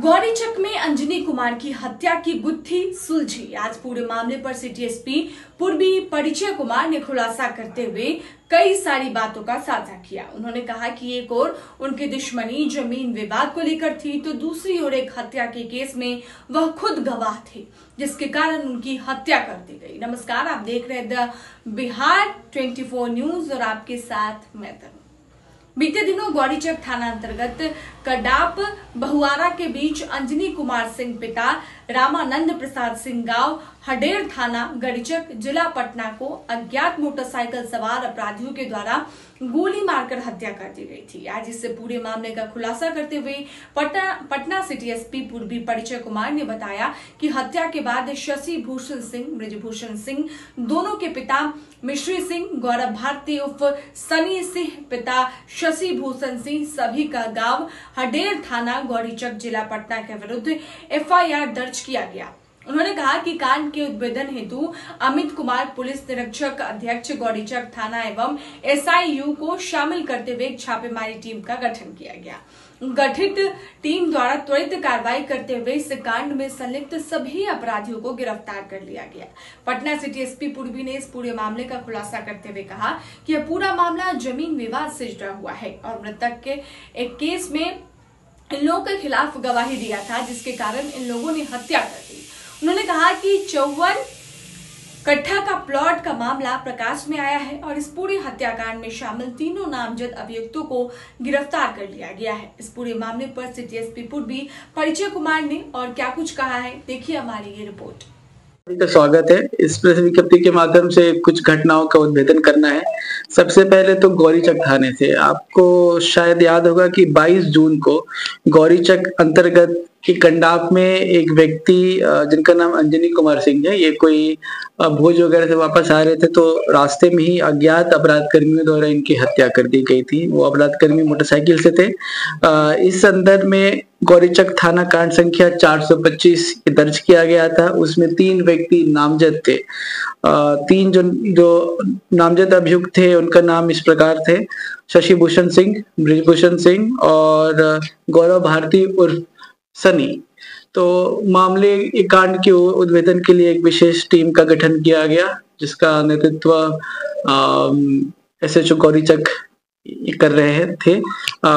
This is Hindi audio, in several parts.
गौरीचक में अंजनी कुमार की हत्या की गुत्थी सुलझी। आज पूरे मामले पर सिटी एसपी पूर्वी परिचय कुमार ने खुलासा करते हुए कई सारी बातों का साझा किया। उन्होंने कहा कि एक ओर उनकी दुश्मनी जमीन विवाद को लेकर थी, तो दूसरी ओर एक हत्या के केस में वह खुद गवाह थे, जिसके कारण उनकी हत्या कर दी गई। नमस्कार, आप देख रहे हैं द बिहार 24 न्यूज और आपके साथ मैं तनु। बीते दिनों गौरीचक थाना अंतर्गत कडाप बहुआरा के बीच अंजनी कुमार सिंह पिता रामानंद प्रसाद सिंह गांव हडेर थाना गौरीचक जिला पटना को अज्ञात मोटरसाइकिल सवार अपराधियों के द्वारा गोली मारकर हत्या कर दी गई थी। आज इससे पूरे मामले का खुलासा करते हुए पटना सिटी एसपी पूर्वी परिचय कुमार ने बताया कि हत्या के बाद शशि भूषण सिंह, ब्रिजभूषण सिंह दोनों के पिता मिश्री सिंह, गौरव भारती उर्फ सनी सिंह पिता शशि भूषण सिंह सभी का गांव हडेर थाना गौरीचक जिला पटना के विरुद्ध एफआईआर दर्ज किया गया। उन्होंने कहा कि कांड के उद्भेदन हेतु अमित कुमार पुलिस निरीक्षक अध्यक्ष गौरीचक थाना एवं एसआईयू को शामिल करते हुए एक छापेमारी टीम का गठन किया गया। गठित टीम द्वारा त्वरित कार्रवाई करते हुए इस कांड में संलिप्त सभी अपराधियों को गिरफ्तार कर लिया गया। पटना सिटी एसपी पूर्वी ने इस पूरे मामले का खुलासा करते हुए कहा कि यह पूरा मामला जमीन विवाद से जुड़ा हुआ है और मृतक के एक केस में इन लोगों के खिलाफ गवाही दिया था, जिसके कारण इन लोगों ने हत्या कर दी। उन्होंने कहा कि 54 कट्ठा का प्लॉट का मामला प्रकाश में आया है और इस पूरे हत्याकांड में शामिल तीनों नामजद अभियुक्तों को गिरफ्तार कर लिया गया है। इस पूरे मामले पर सिटी एसपी पूर्वी परिचय कुमार ने और क्या कुछ कहा है, देखिए हमारी ये रिपोर्ट। का स्वागत है। इस प्रेस विज्ञप्ति के माध्यम से कुछ घटनाओं का उद्भेदन करना है। सबसे पहले तो गौरीचक थाने से आपको शायद याद होगा कि 22 जून को गौरीचक अंतर्गत कि कंडाप में एक व्यक्ति जिनका नाम अंजनी कुमार सिंह है, ये कोई भोज वगैरह से वापस आ रहे थे, तो रास्ते में ही अज्ञात अपराध कर्मियों द्वारा इनकी हत्या कर दी गई थी। वो अपराध कर्मी मोटरसाइकिल से थे। इस संदर्भ में गौरीचक थाना कांड संख्या 425 दर्ज किया गया था। उसमें 3 व्यक्ति नामजद थे। 3 जो नामजद अभियुक्त थे उनका नाम इस प्रकार थे: शशि भूषण सिंह, ब्रिजभूषण सिंह और गौरव भारती उर्फ सनी। तो मामले कांड के उद्भेदन के लिए एक विशेष टीम का गठन किया गया, जिसका नेतृत्व एसएचओ गौरीचक कर रहे थे।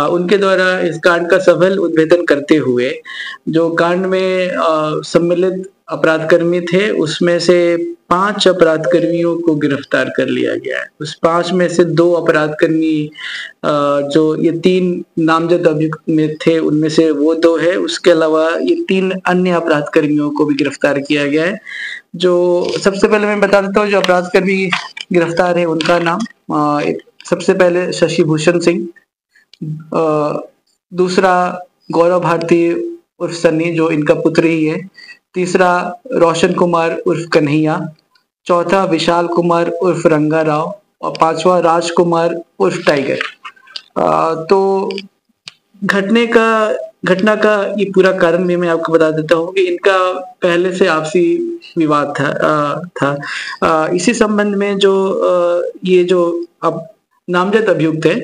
उनके द्वारा इस कांड का सफल उद्भेदन करते हुए जो कांड में सम्मिलित अपराध कर्मी थे, उसमें से 5 अपराध कर्मियों को गिरफ्तार कर लिया गया है। उस 5 में से 2 अपराध कर्मी जो ये 3 नामजद अभियुक्त में थे, उनमें से वो 2 है। उसके अलावा ये 3 अन्य अपराध कर्मियों को भी गिरफ्तार किया गया है। जो सबसे पहले मैं बता देता हूँ, जो अपराध कर्मी गिरफ्तार है उनका नाम सबसे पहले शशि भूषण सिंह, दूसरा गौरव भारती उर्फ सन्नी जो इनका पुत्र ही है, तीसरा रोशन कुमार उर्फ कन्हैया, चौथा विशाल कुमार उर्फ रंगा राव और 5वां राजकुमार उर्फ टाइगर। तो घटना का ये पूरा कारण भी मैं आपको बता देता हूँ कि इनका पहले से आपसी विवाद था। इसी संबंध में जो ये जो अब नामजद अभियुक्त है,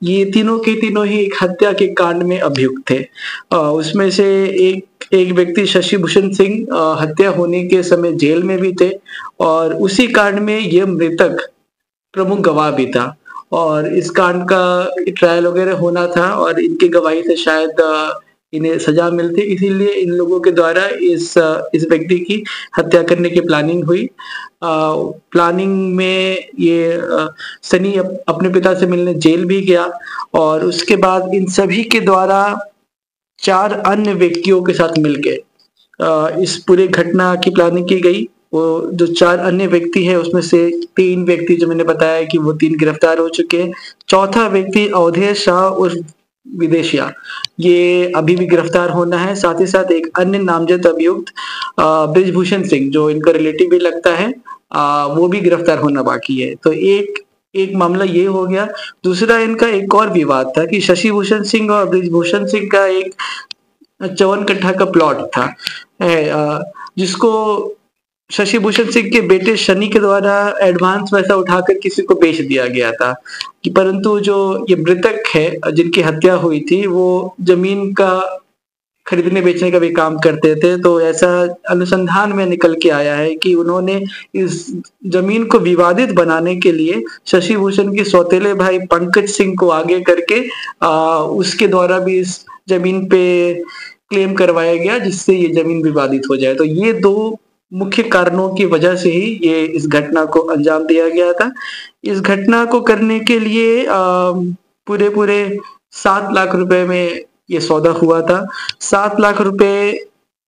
ये तीनों के तीनों ही एक हत्या के कांड में अभियुक्त थे। उसमें से एक व्यक्ति शशि भूषण सिंह हत्या होने के समय जेल में भी थे और उसी कांड में यह मृतक प्रमुख गवाह भी था और इस कांड का ट्रायल वगैरह होना था और इनकी गवाही से शायद इन्हें सजा मिलती, इसीलिए इन लोगों के द्वारा इस व्यक्ति की हत्या करने की प्लानिंग हुई। प्लानिंग में ये सनी अपने पिता से मिलने जेल भी गया और उसके बाद इन सभी के द्वारा 4 अन्य व्यक्तियों के साथ मिलकर इस पूरे घटना की प्लानिंग की गई। वो जो 4 अन्य व्यक्ति है, उसमें से 3 व्यक्ति जो मैंने बताया कि वो 3 गिरफ्तार हो चुके हैं। चौथा व्यक्ति अवधेश शाह उर्फ विदेशिया, ये अभी भी गिरफ्तार होना है। साथ ही साथ एक अन्य नामजद अभियुक्त ब्रिजभूषण सिंह जो इनका रिलेटिव भी लगता है, वो भी गिरफ्तार होना बाकी है। तो एक मामला ये हो गया। दूसरा इनका एक और विवाद था कि शशि भूषण सिंह और ब्रिजभूषण सिंह का एक 54 कट्ठा का प्लॉट था, जिसको शशि भूषण सिंह के बेटे शनि के द्वारा एडवांस पैसा उठाकर किसी को बेच दिया गया था कि, परंतु जो ये मृतक है जिनकी हत्या हुई थी, वो जमीन का खरीदने बेचने का भी काम करते थे। तो ऐसा अनुसंधान में निकल के आया है कि उन्होंने इस जमीन को विवादित बनाने के लिए शशि भूषण के सौतेले भाई पंकज सिंह को आगे करके उसके द्वारा भी इस जमीन पे क्लेम करवाया गया, जिससे ये जमीन विवादित हो जाए। तो ये दो मुख्य कारणों की वजह से ही ये इस घटना को अंजाम दिया गया था। इस घटना को करने के लिए पूरे 7 लाख रुपए में ये सौदा हुआ था। 7 लाख रुपए,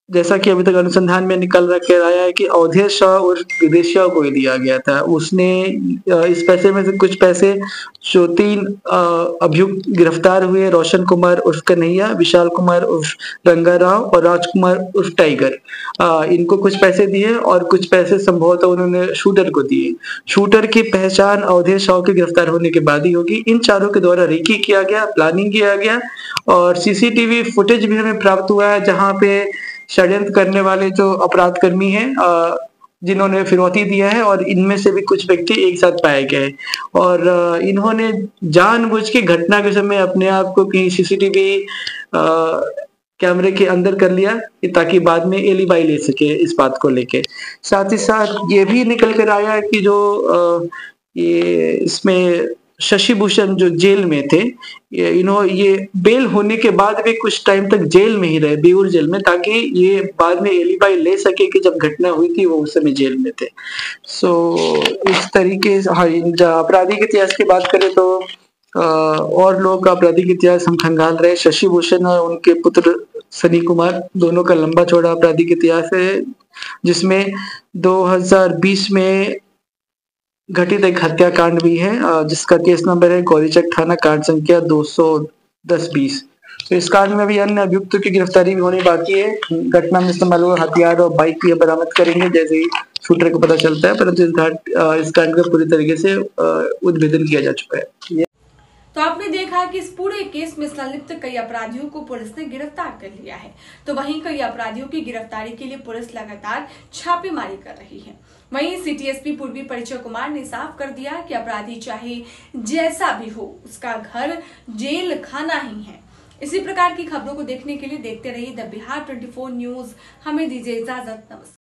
जैसा कि अभी तक अनुसंधान में निकल के आया है कि अवधेश शाह और विदेशिया को ही दिया गया था। उसने इस पैसे में से कुछ पैसे जो 3 अभियुक्त गिरफ्तार हुए, रोशन कुमार उर्फ कन्हैया, विशाल कुमार उर्फ रंगा राव और राजकुमार उर्फ टाइगर, इनको कुछ पैसे दिए और कुछ पैसे संभवतः उन्होंने शूटर को दिए। शूटर की पहचान अवधेश शाह के गिरफ्तार होने के बाद ही होगी। इन चारों के द्वारा रेकी किया गया, प्लानिंग किया गया और सीसीटीवी फुटेज भी हमें प्राप्त हुआ है, जहां पे षड्यंत्र करने वाले जो अपराध कर्मी हैं, जिन्होंने फिरौती दिया है, और इनमें से भी कुछ व्यक्ति एक साथ पाए गए और इन्होंने जानबूझ के घटना के समय अपने आप को कहीं सीसीटीवी कैमरे के अंदर कर लिया ताकि बाद में एलिबाई ले सके इस बात को लेके। साथ ही साथ ये भी निकल कर आया है कि जो ये इसमें शशि भूषण जो जेल में थे, ये बेल होने के बाद भी कुछ टाइम तक जेल में ही रहे, बेऊर जेल में, ताकि ये बाद में एलिबाई ले सके कि जब घटना हुई थी वो उस समय जेल में थे। सो इस तरीके से, हाँ, आपराधिक इतिहास की बात करें तो और लोगों का आपराधिक इतिहास हम खंगाल रहे। शशि भूषण और उनके पुत्र सनी कुमार, दोनों का लंबा चौड़ा आपराधिक इतिहास है, जिसमें 2020 में घटित एक हत्याकांड भी है, जिसका केस नंबर है गौरीचक थाना, कांड संख्या 210-20। तो इस कांड में भी अन्य अभियुक्तों की गिरफ्तारी भी होनी बाकी है। घटना में इस्तेमाल हुआ हथियार और बाइक भी बरामद करेंगे जैसे ही शूटर को पता चलता है, परंतु इस कांड का पूरी तरीके से उद्भेदन किया जा चुका है। तो आपने देखा कि इस पूरे केस में संलिप्त कई अपराधियों को पुलिस ने गिरफ्तार कर लिया है। तो वहीं कई अपराधियों की गिरफ्तारी के लिए पुलिस लगातार छापेमारी कर रही है। वहीं सिटी एसपी पूर्वी परिचय कुमार ने साफ कर दिया कि अपराधी चाहे जैसा भी हो, उसका घर जेल खाना ही है। इसी प्रकार की खबरों को देखने के लिए देखते रहिए द बिहार 24 न्यूज। हमें दीजिए इजाजत, नमस्कार।